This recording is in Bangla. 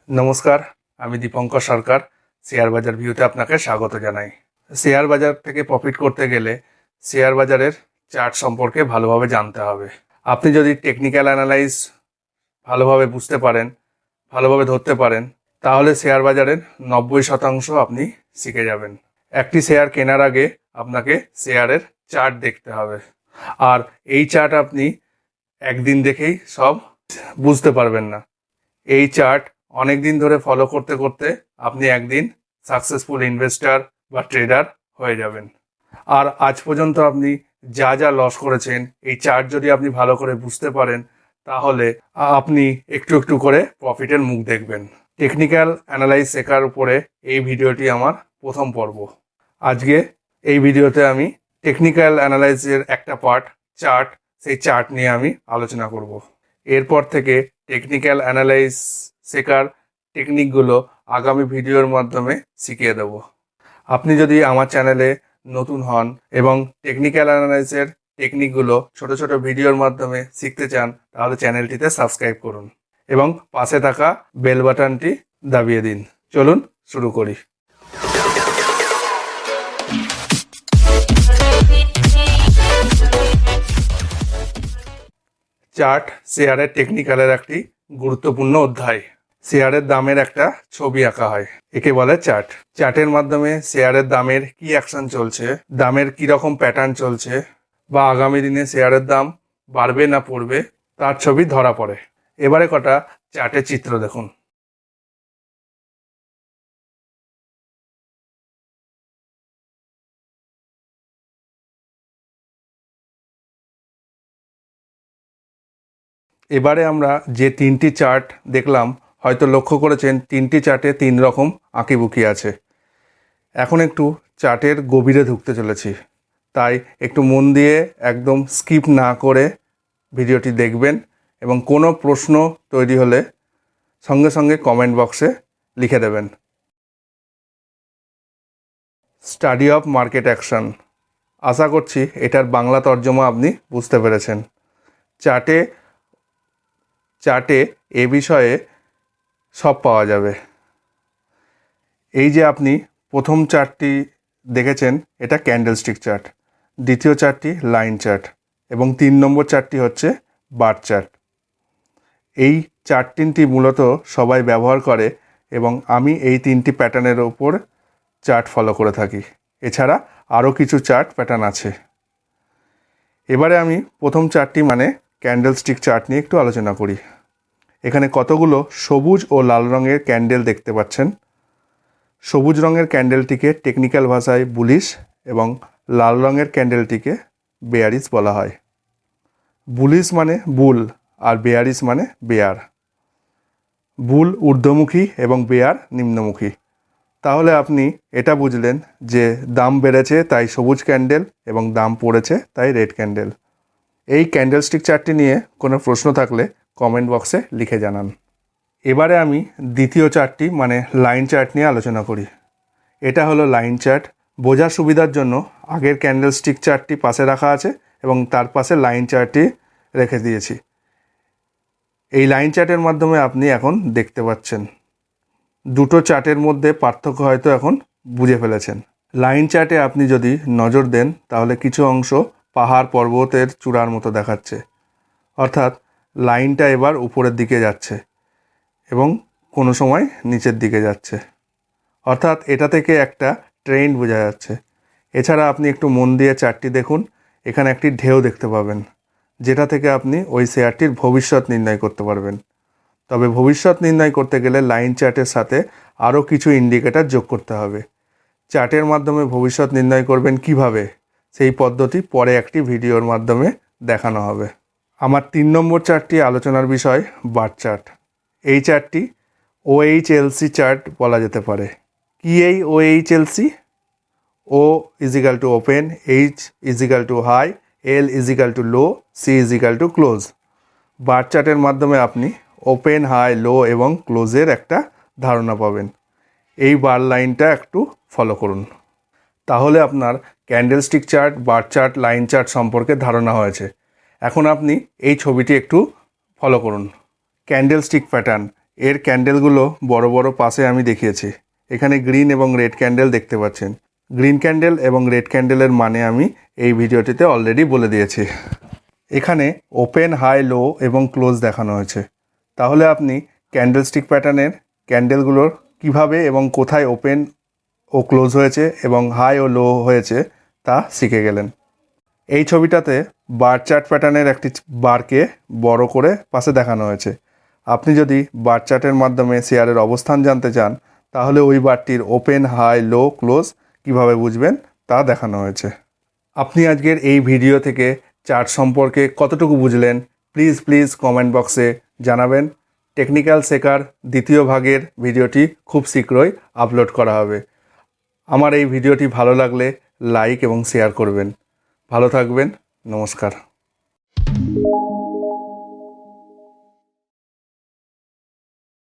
নমস্কার, আমি দীপঙ্কর সরকার। শেয়ার বাজার ভিউতে আপনাকে স্বাগত জানাই। শেয়ার বাজার থেকে প্রফিট করতে গেলে শেয়ার বাজারের চার্ট সম্পর্কে ভালোভাবে জানতে হবে। আপনি যদি টেকনিক্যাল অ্যানালাইজ ভালোভাবে বুঝতে পারেন, ভালোভাবে ধরতে পারেন, তাহলে শেয়ার বাজারের 90% আপনি শিখে যাবেন। একটি শেয়ার কেনার আগে আপনাকে শেয়ারের চার্ট দেখতে হবে, আর এই চার্ট আপনি একদিন দেখেই সব বুঝতে পারবেন না। এই চার্ট অনেক দিন ধরে ফলো করতে করতে আপনি একদিন সাকসেসফুল ইনভেস্টর বা ট্রেডার হয়ে যাবেন। আর আজ পর্যন্ত আপনি যা যা লস করেছেন, এই চার্ট যদি আপনি ভালো করে বুঝতে পারেন, তাহলে আপনি একটু একটু করে প্রফিটের মুখ দেখবেন। টেকনিক্যাল অ্যানালাইজ শেখার উপরে এই ভিডিওটি আমার প্রথম পর্ব। আজকে এই ভিডিওতে আমি টেকনিক্যাল অ্যানালাইজের একটা পার্ট চার্ট, সেই চার্ট নিয়ে আমি আলোচনা করব। এরপর থেকে টেকনিক্যাল অ্যানালাইজ শেখার টেকনিকগুলো আগামী ভিডিওর মাধ্যমে শিখিয়ে দেব। আপনি যদি আমার চ্যানেলে নতুন হন এবং টেকনিক্যাল অ্যানালাইজের টেকনিকগুলো ছোট ছোট ভিডিওর মাধ্যমে শিখতে চান, তাহলে চ্যানেলটিতে সাবস্ক্রাইব করুন এবং পাশে থাকা বেল বাটনটি দাবিয়ে দিন। চলুন শুরু করি। চার্ট শেয়ারের টেকনিক্যালের একটি গুরুত্বপূর্ণ অধ্যায়। শেয়ারের দামের একটা ছবি আঁকা হয়, একে বলে চার্ট। চার্টের মাধ্যমে শেয়ারের দামের কি অ্যাকশন চলছে, দামের কি রকম প্যাটার্ন চলছে, বা আগামী দিনে শেয়ারের দাম বাড়বে না পড়বে, তার ছবি ধরা পড়ে। এবারে কটা চার্টের চিত্র দেখুন। এবারে আমরা যে তিনটি চার্ট দেখলাম, হয়তো লক্ষ্য করেছেন তিনটি চার্টে তিন রকম আঁকিবুকি আছে। এখন একটু চার্টের গভীরে ঢুকতে চলেছি, তাই একটু মন দিয়ে একদম স্কিপ না করে ভিডিওটি দেখবেন এবং কোনো প্রশ্ন তৈরি হলে সঙ্গে সঙ্গে কমেন্ট বক্সে লিখে দেবেন। স্টাডি অফ মার্কেট অ্যাকশন, আশা করছি এটার বাংলা তর্জমা আপনি বুঝতে পেরেছেন। চার্টে এ বিষয়ে সব পাওয়া যাবে। এই যে আপনি প্রথম চার্টটি দেখেছেন, এটা ক্যান্ডেলস্টিক চার্ট, দ্বিতীয় চার্টটি লাইন চার্ট এবং 3 নম্বর চার্টটি হচ্ছে বার চার্ট। এই চার্ট তিনটি মূলত সবাই ব্যবহার করে এবং আমি এই তিনটি প্যাটার্নের ওপর চার্ট ফলো করে থাকি। এছাড়া আরও কিছু চার্ট প্যাটার্ন আছে। এবারে আমি প্রথম চার্টটি মানে ক্যান্ডেলস্টিক চার্ট নিয়ে একটু আলোচনা করি। এখানে কতগুলো সবুজ ও লাল রঙের ক্যান্ডেল দেখতে পাচ্ছেন। সবুজ রঙের ক্যান্ডেলটিকে টেকনিক্যাল ভাষায় বুলিশ এবং লাল রঙের ক্যান্ডেলটিকে বেয়ারিশ বলা হয়। বুলিশ মানে বুল আর বেয়ারিশ মানে বেয়ার। বুল ঊর্ধ্বমুখী এবং বেয়ার নিম্নমুখী। তাহলে আপনি এটা বুঝলেন যে দাম বেড়েছে তাই সবুজ ক্যান্ডেল এবং দাম পড়েছে তাই রেড ক্যান্ডেল। এই ক্যান্ডেলস্টিক চার্টটি নিয়ে কোনো প্রশ্ন থাকলে কমেন্ট বক্সে লিখে জানান। এবারে আমি দ্বিতীয় চার্টটি মানে লাইন চার্ট নিয়ে আলোচনা করি। এটা হলো লাইন চার্ট। বোঝার সুবিধার জন্য আগের ক্যান্ডেলস্টিক চার্টটি পাশে রাখা আছে এবং তার পাশে লাইন চার্টটি রেখে দিয়েছি। এই লাইন চার্টের মাধ্যমে আপনি এখন দেখতে পাচ্ছেন দুটো চার্টের মধ্যে পার্থক্য হয়তো এখন বুঝে ফেলেছেন। লাইন চার্টে আপনি যদি নজর দেন তাহলে কিছু অংশ পাহাড় পর্বতের চূড়ার মতো দেখাচ্ছে, অর্থাৎ লাইনটা এবার উপরের দিকে যাচ্ছে এবং কোনো সময় নিচের দিকে যাচ্ছে, অর্থাৎ এটা থেকে একটা ট্রেন্ড বোঝা যাচ্ছে। এছাড়া আপনি একটু মন দিয়ে চার্টটি দেখুন, এখানে একটি ঢেউ দেখতে পাবেন, যেটা থেকে আপনি ওই শেয়ারটির ভবিষ্যৎ নির্ণয় করতে পারবেন। তবে ভবিষ্যৎ নির্ণয় করতে গেলে লাইন চার্টের সাথে আরও কিছু ইন্ডিকেটর যোগ করতে হবে। চার্টের মাধ্যমে ভবিষ্যৎ নির্ণয় করবেন কিভাবে, সেই পদ্ধতি পরে একটি ভিডিওর মাধ্যমে দেখানো হবে। আমার 3 নম্বর চার্টটি আলোচনার বিষয় বার চার্ট। এই চার্টটি OHLC চার্ট বলা যেতে পারে। কি এই OHLC? O equal to open, H equal to high, L equal to low, C equal to close. Bar চার্টের মাধ্যমে আপনি ওপেন, হাই, লো এবং ক্লোজের একটা ধারণা পাবেন। এই বার লাইনটা একটু ফলো করুন, তাহলে আপনার candlestick chart, bar chart, line chart সম্পর্কে ধারণা হয়েছে। এখন আপনি এই ছবিটি একটু ফলো করুন। ক্যান্ডেলস্টিক প্যাটার্ন, এর ক্যান্ডেলগুলো বড় বড় পাশে আমি দেখিয়েছি। এখানে গ্রিন এবং রেড ক্যান্ডেল দেখতে পাচ্ছেন। গ্রিন ক্যান্ডেল এবং রেড ক্যান্ডেলের মানে আমি এই ভিডিওটিতে অলরেডি বলে দিয়েছি। এখানে ওপেন, হাই, লো এবং ক্লোজ দেখানো হয়েছে। তাহলে আপনি ক্যান্ডেলস্টিক প্যাটার্নের ক্যান্ডেলগুলোর কিভাবে এবং কোথায় ওপেন ও ক্লোজ হয়েছে এবং হাই ও লো হয়েছে তা শিখে গেলেন। এই ছবিটাতে বার চার্ট প্যাটার্নের একটি বারকে বড় করে পাশে দেখানো হয়েছে। আপনি যদি বার চার্টের মাধ্যমে শেয়ারের অবস্থান জানতে চান তাহলে ওই বারটির ওপেন, হাই, লো, ক্লোজ কিভাবে বুঝবেন তা দেখানো হয়েছে। আপনি আজকের এই ভিডিও থেকে চার্ট সম্পর্কে কতটুকু বুঝলেন প্লিজ কমেন্ট বক্সে জানাবেন। টেকনিক্যাল শেখার দ্বিতীয় ভাগের ভিডিওটি খুব শীঘ্রই আপলোড করা হবে। আমার এই ভিডিওটি ভালো লাগলে লাইক এবং শেয়ার করবেন। ভালো থাকবেন। নমস্কার।